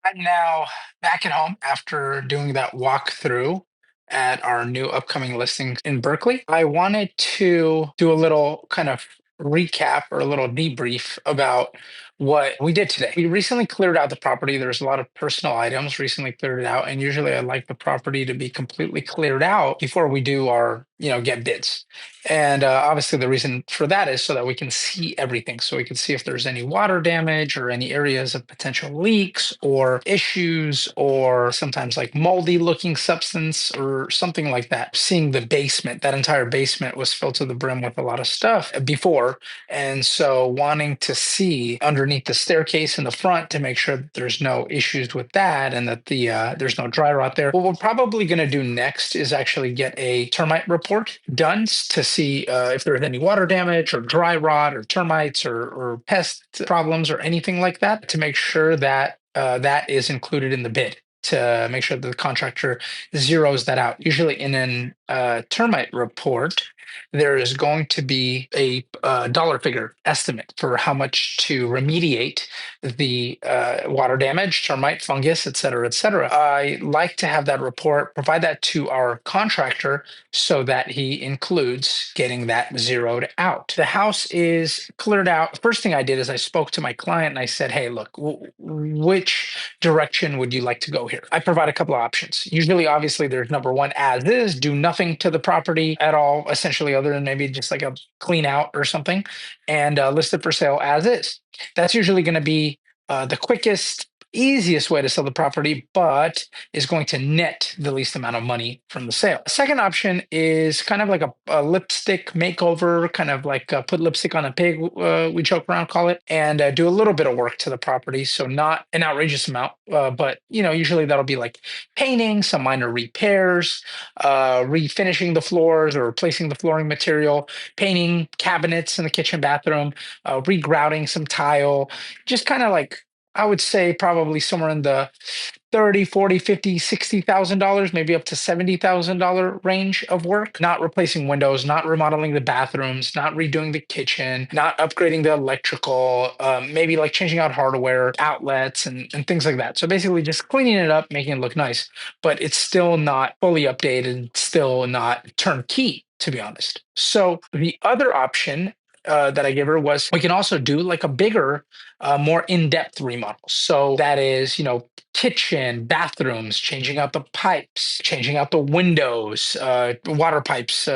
I'm now back at home after doing that walkthrough at our new upcoming listing in Berkeley. I wanted to do a little kind of recap or a little debrief about what we did today. We recently cleared out the property. There's a lot of personal items, recently cleared it out. And usually I like the property to be completely cleared out before we do our, get bids. And obviously, the reason for that is so that we can see everything. So we can see if there's any water damage or any areas of potential leaks or issues, or sometimes like moldy looking substance or something like that. Seeing the basement, that entire basement was filled to the brim with a lot of stuff before. And so, wanting to see underneath the staircase in the front to make sure that there's no issues with that and that there's no dry rot there. What we're probably going to do next is actually get a termite report done to see if there's any water damage or dry rot or termites or pest problems or anything like that, to make sure that that is included in the bid, to make sure that the contractor zeroes that out. Usually in an termite report, there is going to be a dollar figure estimate for how much to remediate the water damage, termite, fungus, et cetera, et cetera. I like to have that report, provide that to our contractor so that he includes getting that zeroed out. The house is cleared out. First thing I did is I spoke to my client and I said, hey, look, which direction would you like to go here? I provide a couple of options. Usually, obviously, there's number one, as is, do nothing to the property at all, essentially, other than maybe just like a clean out or something, and list it for sale as is. That's usually going to be the quickest, easiest way to sell the property, but is going to net the least amount of money from the sale. Second option is kind of like a lipstick makeover, kind of like put lipstick on a pig, we joke around, call it, and do a little bit of work to the property. So not an outrageous amount, but usually that'll be like painting, some minor repairs, refinishing the floors or replacing the flooring material, painting cabinets in the kitchen, bathroom, regrouting some tile, just kind of like, I would say probably somewhere in the 30, 40, 50, $60,000, maybe up to $70,000 range of work. Not replacing windows, not remodeling the bathrooms, not redoing the kitchen, not upgrading the electrical, maybe like changing out hardware, outlets, and things like that. So basically just cleaning it up, making it look nice, but it's still not fully updated, still not turnkey, to be honest. So the other option that I gave her was, we can also do like a bigger, more in-depth remodel. So that is, kitchen, bathrooms, changing out the pipes, changing out the windows, water pipes,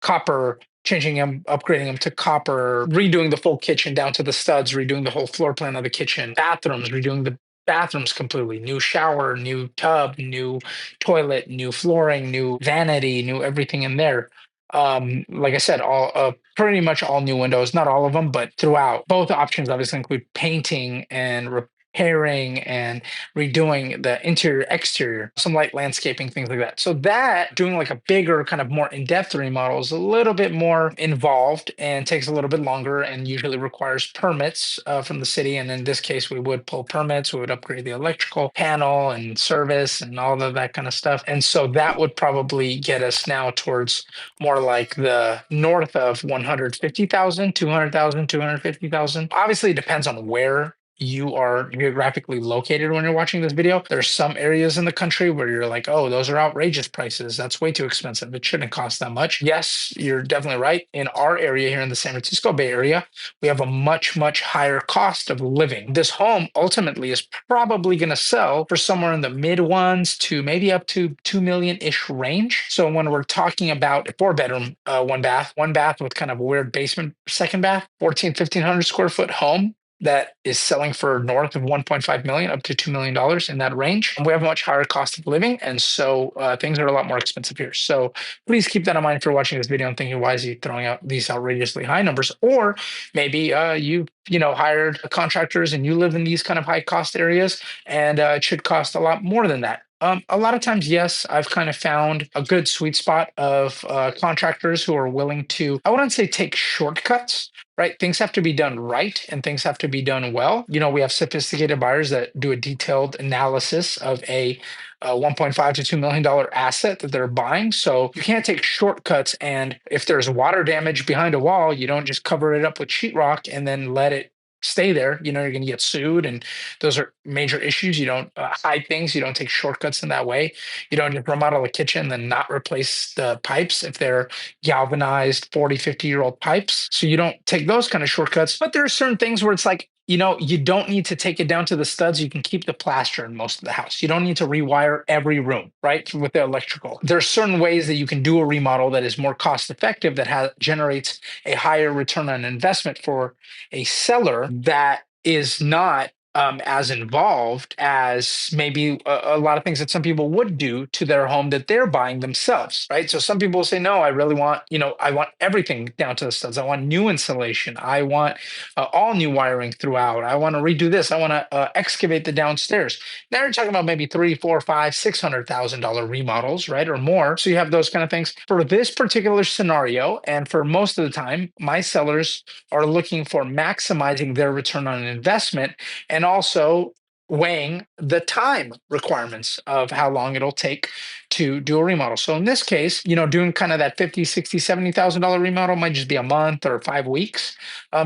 copper, changing them, upgrading them to copper, redoing the full kitchen down to the studs, redoing the whole floor plan of the kitchen, bathrooms, redoing the bathrooms completely, new shower, new tub, new toilet, new flooring, new vanity, new everything in there. Like I said, all pretty much all new windows, not all of them, but throughout. Both options obviously include painting and repairing and redoing the interior, exterior, some light landscaping, things like that. So that doing like a bigger, kind of more in-depth remodel is a little bit more involved and takes a little bit longer and usually requires permits from the city. And in this case, we would pull permits, we would upgrade the electrical panel and service and all of that kind of stuff. And so that would probably get us now towards more like the north of 150,000, 200,000, 250,000. Obviously, it depends on where you are geographically located when you're watching this video. There's some areas in the country where you're like, oh, those are outrageous prices. That's way too expensive. It shouldn't cost that much. Yes, you're definitely right. In our area here in the San Francisco Bay Area, we have a much, much higher cost of living. This home ultimately is probably going to sell for somewhere in the mid ones to maybe up to 2 million ish range. So when we're talking about a 4 bedroom, one bath with kind of a weird basement, second bath, 1,500 square foot home that is selling for north of 1.5 million up to $2 million in that range. And we have a much higher cost of living, and so things are a lot more expensive here. So please keep that in mind if you're watching this video and thinking, why is he throwing out these outrageously high numbers? Or maybe you hired contractors and you live in these kind of high cost areas, and it should cost a lot more than that. A lot of times, yes, I've kind of found a good sweet spot of contractors who are willing to, I wouldn't say take shortcuts, right? Things have to be done right and things have to be done well. We have sophisticated buyers that do a detailed analysis of a 1.5 to $2 million asset that they're buying. So you can't take shortcuts. And if there's water damage behind a wall, you don't just cover it up with sheetrock and then let it stay there, you're going to get sued, and those are major issues. You don't hide things. You don't take shortcuts in that way. You don't just remodel a kitchen then not replace the pipes if they're galvanized 40, 50-year-old pipes. So you don't take those kind of shortcuts. But there are certain things where it's like, you don't need to take it down to the studs. You can keep the plaster in most of the house. You don't need to rewire every room, right? With the electrical. There are certain ways that you can do a remodel that is more cost effective, that generates a higher return on investment for a seller, that is not as involved as maybe a lot of things that some people would do to their home that they're buying themselves, right? So some people say, no, I really want, I want everything down to the studs. I want new insulation. I want all new wiring throughout. I want to redo this. I want to excavate the downstairs. Now you're talking about maybe three, four, five, $600,000 remodels, right, or more. So you have those kind of things. For this particular scenario, and for most of the time, my sellers are looking for maximizing their return on investment, and also weighing the time requirements of how long it'll take to do a remodel. So in this case, doing kind of that 50, 60, $70,000 remodel might just be a month or 5 weeks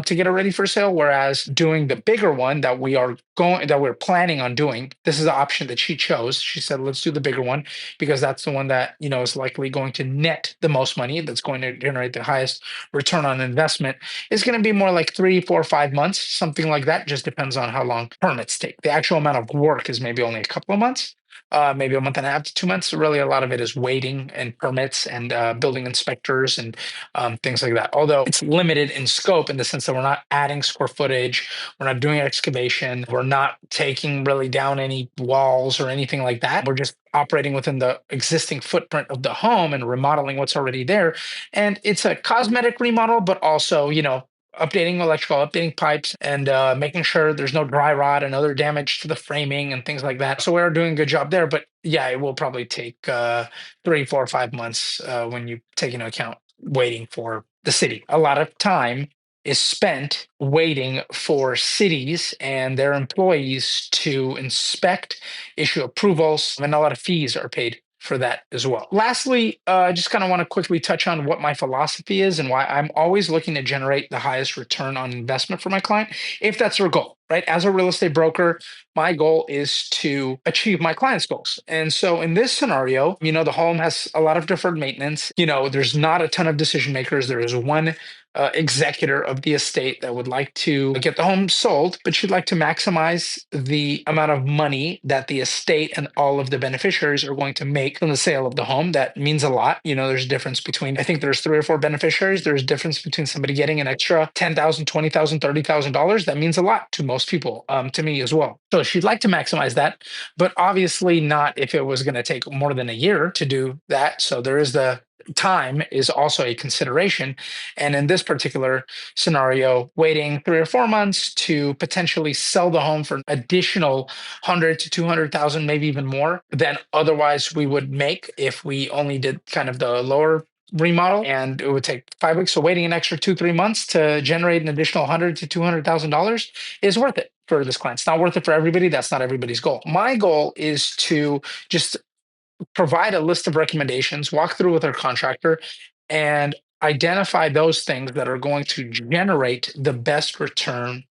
to get it ready for sale. Whereas doing the bigger one that we're planning on doing, this is the option that she chose. She said, let's do the bigger one because that's the one that, is likely going to net the most money, that's going to generate the highest return on investment. It's going to be more like 3, 4, 5 months, something like that. Just depends on how long permits take. The actual amount of work is maybe only a couple of months, maybe a month and a half to 2 months. So really, a lot of it is waiting and permits and building inspectors and things like that. Although it's limited in scope in the sense that we're not adding square footage, we're not doing excavation, we're not taking really down any walls or anything like that. We're just operating within the existing footprint of the home and remodeling what's already there. And it's a cosmetic remodel, but also, updating electrical, updating pipes, and making sure there's no dry rot and other damage to the framing and things like that. So we're doing a good job there. But yeah, it will probably take 3, 4, 5 months when you take into account waiting for the city. A lot of time is spent waiting for cities and their employees to inspect, issue approvals, and a lot of fees are paid for that as well. Lastly, I just kind of want to quickly touch on what my philosophy is and why I'm always looking to generate the highest return on investment for my client, if that's their goal, right? As a real estate broker, my goal is to achieve my client's goals. And so in this scenario, the home has a lot of deferred maintenance. There's not a ton of decision makers. There is one executor of the estate that would like to get the home sold, but she'd like to maximize the amount of money that the estate and all of the beneficiaries are going to make from the sale of the home. That means a lot. There's a difference between, I think there's 3 or 4 beneficiaries. There's a difference between somebody getting an extra $10,000, $20,000, $30,000. That means a lot to most people, to me as well. So she'd like to maximize that, but obviously not if it was going to take more than a year to do that. So there is the time is also a consideration. And in this particular scenario, waiting 3 or 4 months to potentially sell the home for an additional 100 to 200,000, maybe even more than otherwise we would make if we only did kind of the lower remodel, and it would take 5 weeks. So waiting an extra 2, 3 months to generate an additional 100 to $200,000 is worth it for this client. It's not worth it for everybody. That's not everybody's goal. My goal is to just provide a list of recommendations, walk through with our contractor, and identify those things that are going to generate the best return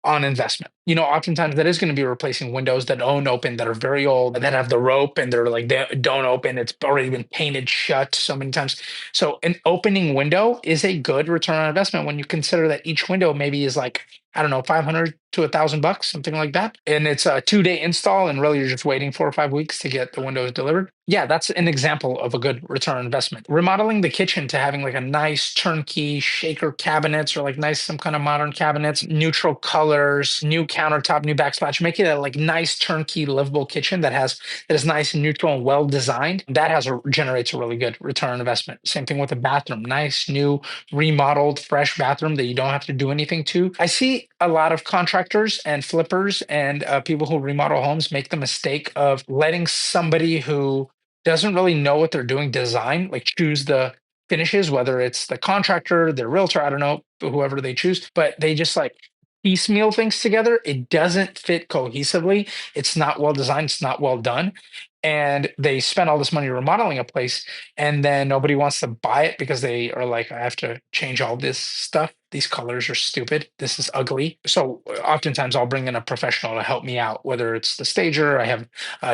on investment. Oftentimes that is going to be replacing windows that don't open, that are very old, that have the rope and they're like, they don't open. It's already been painted shut so many times. So an opening window is a good return on investment when you consider that each window maybe is like, I don't know, 500 to $1,000, something like that. And it's a 2-day install, and really you're just waiting 4 or 5 weeks to get the windows delivered. Yeah, that's an example of a good return on investment. Remodeling the kitchen to having like a nice turnkey shaker cabinets, or like nice, some kind of modern cabinets, neutral colors, new countertop, new backsplash, make it a like nice turnkey livable kitchen that is nice and neutral and well designed. That generates a really good return on investment. Same thing with the bathroom, nice new remodeled fresh bathroom that you don't have to do anything to. I see a lot of contractors and flippers and people who remodel homes make the mistake of letting somebody who doesn't really know what they're doing design, like choose the finishes, whether it's the contractor, the realtor, I don't know, whoever they choose, but they just like piecemeal things together. It doesn't fit cohesively. It's not well designed. It's not well done. and they spend all this money remodeling a place, and then nobody wants to buy it because they are like, I have to change all this stuff. These colors are stupid. This is ugly. So oftentimes I'll bring in a professional to help me out, whether it's the stager. I have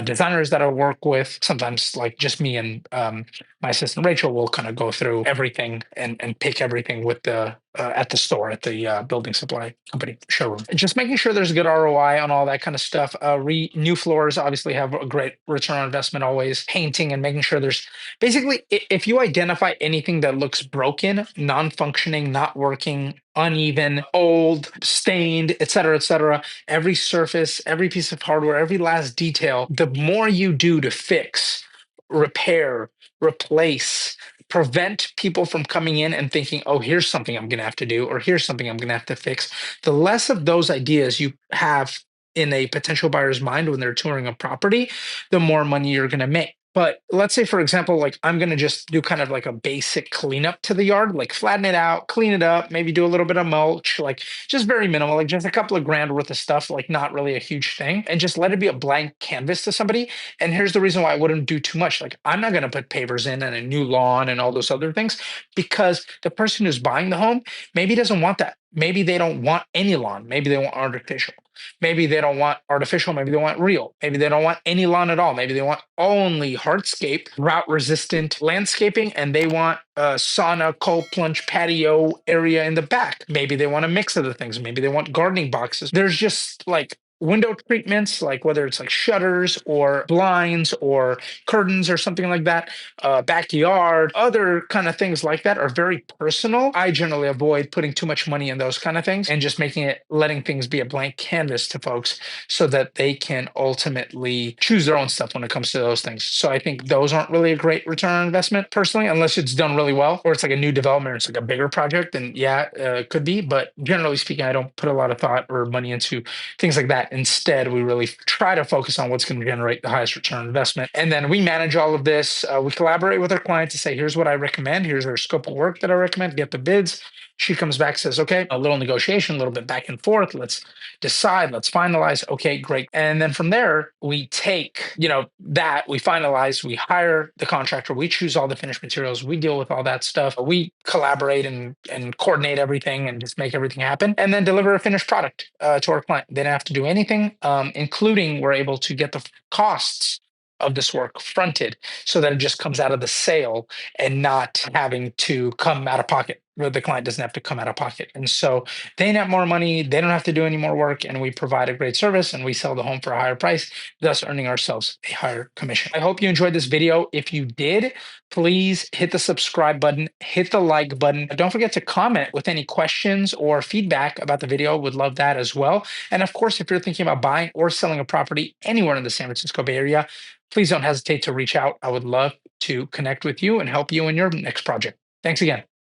designers that I work with. Sometimes like just me and my assistant Rachel will kind of go through everything and pick everything with the at the store at the building supply company showroom. Just making sure there's a good ROI on all that kind of stuff. New floors obviously have a great return on investment always. Painting and making sure there's basically if you identify anything that looks broken, non-functioning, not working, uneven, old, stained, et cetera, every surface, every piece of hardware, every last detail, the more you do to fix, repair, replace, prevent people from coming in and thinking, oh, here's something I'm going to have to do, or here's something I'm going to have to fix. The less of those ideas you have in a potential buyer's mind when they're touring a property, the more money you're going to make. But let's say, for example, like I'm going to just do kind of like a basic cleanup to the yard, like flatten it out, clean it up, maybe do a little bit of mulch, like just very minimal, like just a couple of grand worth of stuff, like not really a huge thing, and just let it be a blank canvas to somebody. And here's the reason why I wouldn't do too much. Like I'm not going to put pavers in and a new lawn and all those other things because the person who's buying the home maybe doesn't want that. Maybe they don't want any lawn. Maybe they want artificial. Maybe they don't want artificial. Maybe they want real. Maybe they don't want any lawn at all. Maybe they want only hardscape, drought resistant landscaping, and they want a sauna, cold plunge patio area in the back. Maybe they want a mix of the things. Maybe they want gardening boxes. There's just like window treatments, like whether it's like shutters or blinds or curtains or something like that, backyard, other kind of things like that are very personal. I generally avoid putting too much money in those kind of things and just letting things be a blank canvas to folks so that they can ultimately choose their own stuff when it comes to those things. So I think those aren't really a great return on investment personally, unless it's done really well or it's like a new development or it's like a bigger project. Then yeah, it could be. But generally speaking, I don't put a lot of thought or money into things like that. Instead, we really try to focus on what's going to generate the highest return on investment. And then we manage all of this. We collaborate with our client to say, here's what I recommend. Here's our scope of work that I recommend. Get the bids. She comes back, says, okay, a little negotiation, a little bit back and forth. Let's decide, let's finalize. Okay, great. And then from there, we take, that we finalize, we hire the contractor, we choose all the finished materials, we deal with all that stuff. We collaborate and coordinate everything and just make everything happen and then deliver a finished product to our client. They don't have to do anything, including we're able to get the costs of this work fronted so that it just comes out of the sale and not having to come out of pocket. Where the client doesn't have to come out of pocket. And so they net more money, they don't have to do any more work, and we provide a great service and we sell the home for a higher price, thus earning ourselves a higher commission. I hope you enjoyed this video. If you did, please hit the subscribe button, hit the like button. Don't forget to comment with any questions or feedback about the video. Would love that as well. And of course, if you're thinking about buying or selling a property anywhere in the San Francisco Bay Area, please don't hesitate to reach out. I would love to connect with you and help you in your next project. Thanks again.